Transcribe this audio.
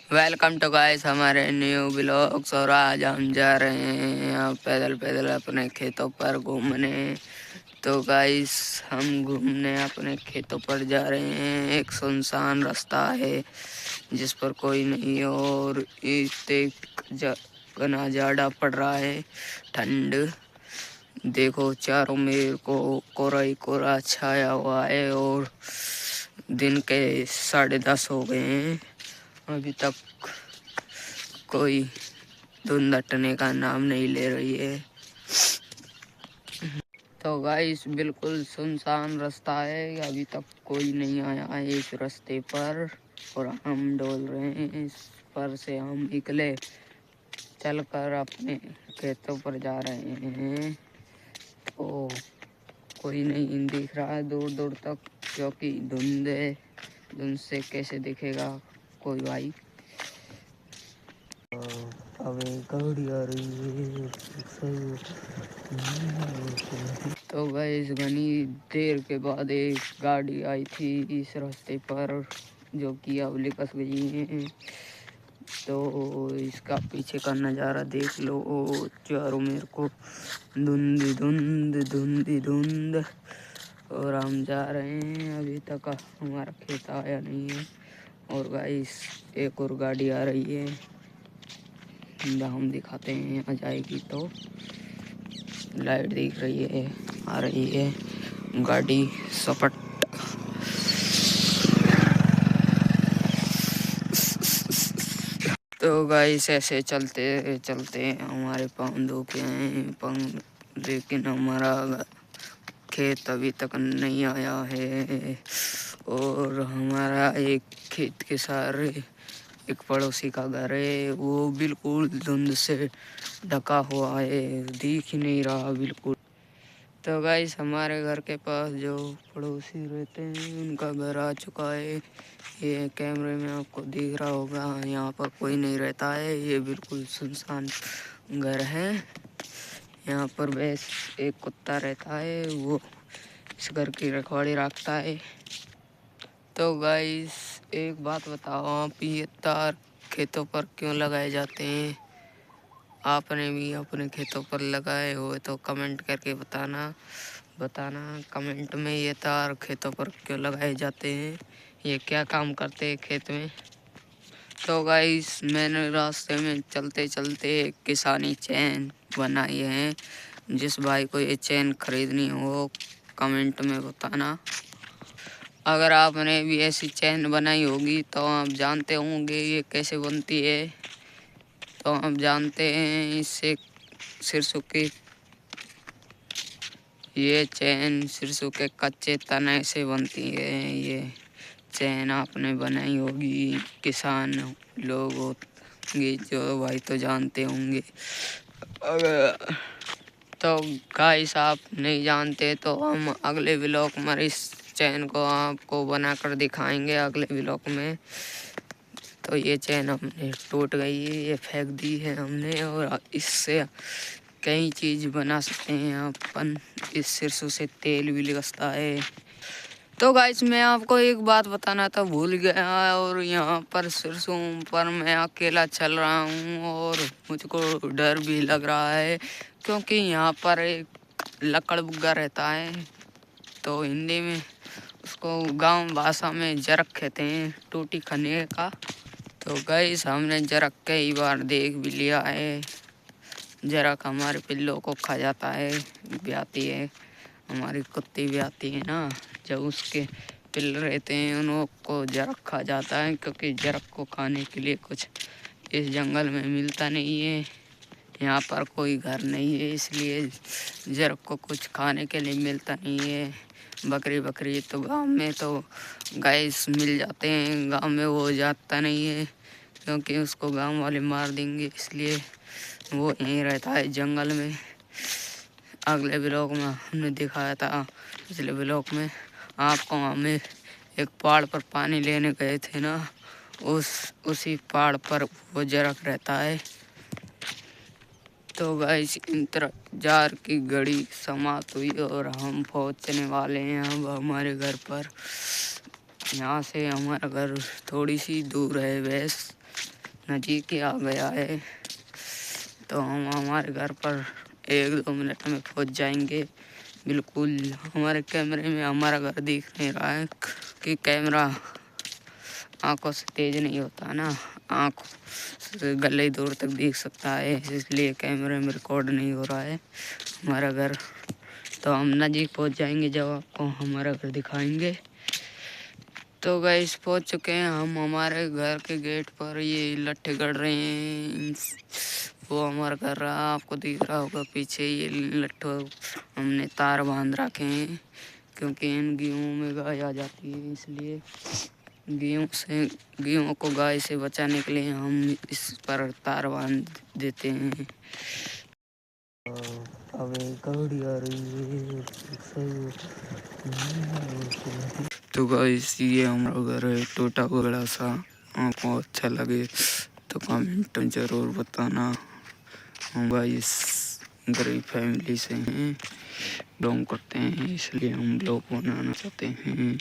Welcome to guys हमारे new blogs. और आज हम जा रहे हैं यहाँ पैदल पैदल अपने खेतों पर घूमने। तो गाइस हम घूमने अपने खेतों पर जा रहे हैं। एक सुनसान रास्ता है जिस पर कोई नहीं है और घना जाड़ा पड़ रहा है, ठंड। देखो चारों मेर को कोरा ही कोरा छाया हुआ है और दिन के 10:30 हो गए हैं। अभी तक कोई धुंध हटने का नाम नहीं ले रही है। तो गाइस बिल्कुल सुनसान रास्ता है, अभी तक कोई नहीं आया है इस रास्ते पर और हम डोल रहे हैं। इस पर से हम निकले चलकर अपने खेतों पर जा रहे हैं। तो कोई नहीं दिख रहा है दूर दूर तक, क्योंकि धुंध है। धुंध से कैसे दिखेगा कोई भाई। अब एक गाड़ी आ रही है। तो गाइस घनी देर के बाद एक गाड़ी आई थी इस रास्ते पर, जो कि अब लिकस गई है। तो इसका पीछे का नज़ारा देख लो, चारों मेरे को धुंध धुंध धुंध धुंध। और हम जा रहे हैं, अभी तक हमारा खेत आया नहीं है। और गाइस एक और गाड़ी आ रही है, हम दिखाते हैं। आ जाएगी तो लाइट दिख रही है, आ रही है गाड़ी सपट। तो गाइस ऐसे चलते चलते हमारे पाँव दुखे हैं, लेकिन हमारा खेत अभी तक नहीं आया है। और हमारा एक खेत के सारे एक पड़ोसी का घर है, वो बिल्कुल धुंध से ढका हुआ है, दिख ही नहीं रहा बिल्कुल। तो गाइस हमारे घर के पास जो पड़ोसी रहते हैं उनका घर आ चुका है। ये कैमरे में आपको दिख रहा होगा, यहाँ पर कोई नहीं रहता है, ये बिल्कुल सुनसान घर है। यहाँ पर बस एक कुत्ता रहता है, वो इस घर की रखवाली रखता है। तो गाइस एक बात बताओ, आप ये तार खेतों पर क्यों लगाए जाते हैं? आपने भी अपने खेतों पर लगाए हो तो कमेंट करके बताना कमेंट में, ये तार खेतों पर क्यों लगाए जाते हैं, ये क्या काम करते हैं खेत में। तो गाइस मैंने रास्ते में चलते चलते किसानी चैन बनाई है। जिस भाई को ये चैन खरीदनी हो कमेंट में बताना। अगर आपने भी ऐसी चैन बनाई होगी तो आप जानते होंगे ये कैसे बनती है। तो आप जानते हैं इससे सिरसों के ये चैन सिरसों के कच्चे तने से बनती है। ये चैन आपने बनाई होगी, किसान लोग होंगे जो भाई तो जानते होंगे। अगर तो गाइस आप नहीं जानते तो हम अगले व्लॉग में इस चैन को आपको बनाकर दिखाएंगे अगले व्लॉग में। तो ये चैन हमने टूट गई है, ये फेंक दी है हमने, और इससे कई चीज़ बना सकते हैं अपन। इस सिरसों से तेल भी निकलता है। तो गाइस मैं आपको एक बात बताना था भूल गया, और यहाँ पर सिरसों पर मैं अकेला चल रहा हूँ और मुझको डर भी लग रहा है, क्योंकि यहाँ पर एक लकड़ बुग्गा रहता है। तो हिंदी में उसको गांव भाषा में जरक कहते हैं, टूटी खाने का। तो गाइस हमने जरक कई बार देख भी लिया है। जरक हमारे पिल्लों को खा जाता है, ब्याती है, हमारी कुत्ती ब्याती है ना, जब उसके पिल्ले रहते हैं उनको जरक खा जाता है, क्योंकि जरक को खाने के लिए कुछ इस जंगल में मिलता नहीं है। यहाँ पर कोई घर नहीं है, इसलिए जरक को कुछ खाने के लिए मिलता नहीं है। बकरी तो गांव में तो गाइस मिल जाते हैं, गांव में वो जाता नहीं है, क्योंकि उसको गांव वाले मार देंगे, इसलिए वो यहीं रहता है जंगल में। अगले ब्लॉग में हमने दिखाया था, पिछले ब्लॉग में आपको, हमें एक पहाड़ पर पानी लेने गए थे ना, उसी पहाड़ पर वो जरक रहता है। तो गाइस इंतजार की घड़ी समाप्त हुई और हम पहुंचने वाले हैं अब हमारे घर पर। यहाँ से हमारा घर थोड़ी सी दूर है बस। नज़दीक ही आ गया है, तो हम हमारे घर पर 1-2 मिनट में पहुंच जाएंगे। बिल्कुल हमारे कैमरे में हमारा घर दिख नहीं रहा है कि कैमरा आंखों से तेज नहीं होता ना, आंख से गले दूर तक दिख सकता है, इसलिए कैमरे में रिकॉर्ड नहीं हो रहा है हमारा घर। तो हम नज़दीक पहुंच जाएंगे जब आपको हमारा घर दिखाएंगे। तो गाइस पहुंच चुके हैं हम हमारे घर के गेट पर। ये लट्ठे गड़ रहे हैं, वो हमारा घर रहा, आपको दिख रहा होगा पीछे। ये लट्ठों हमने तार बांध रखे हैं क्योंकि इन गेहूं में गाय आ जाती है, इसलिए गेहूं को गाय से बचाने के लिए हम इस पर तार बांध देते हैं। अब एक गाड़ी आ रही है, तो गाइस ये हमारा घर है, टूटा बड़ा सा। आपको अच्छा लगे तो कमेंट में जरूर बताना। हम गाइस गरीब फैमिली से हैं, बिलोंग करते हैं, इसलिए हम लोग बनाना चाहते हैं।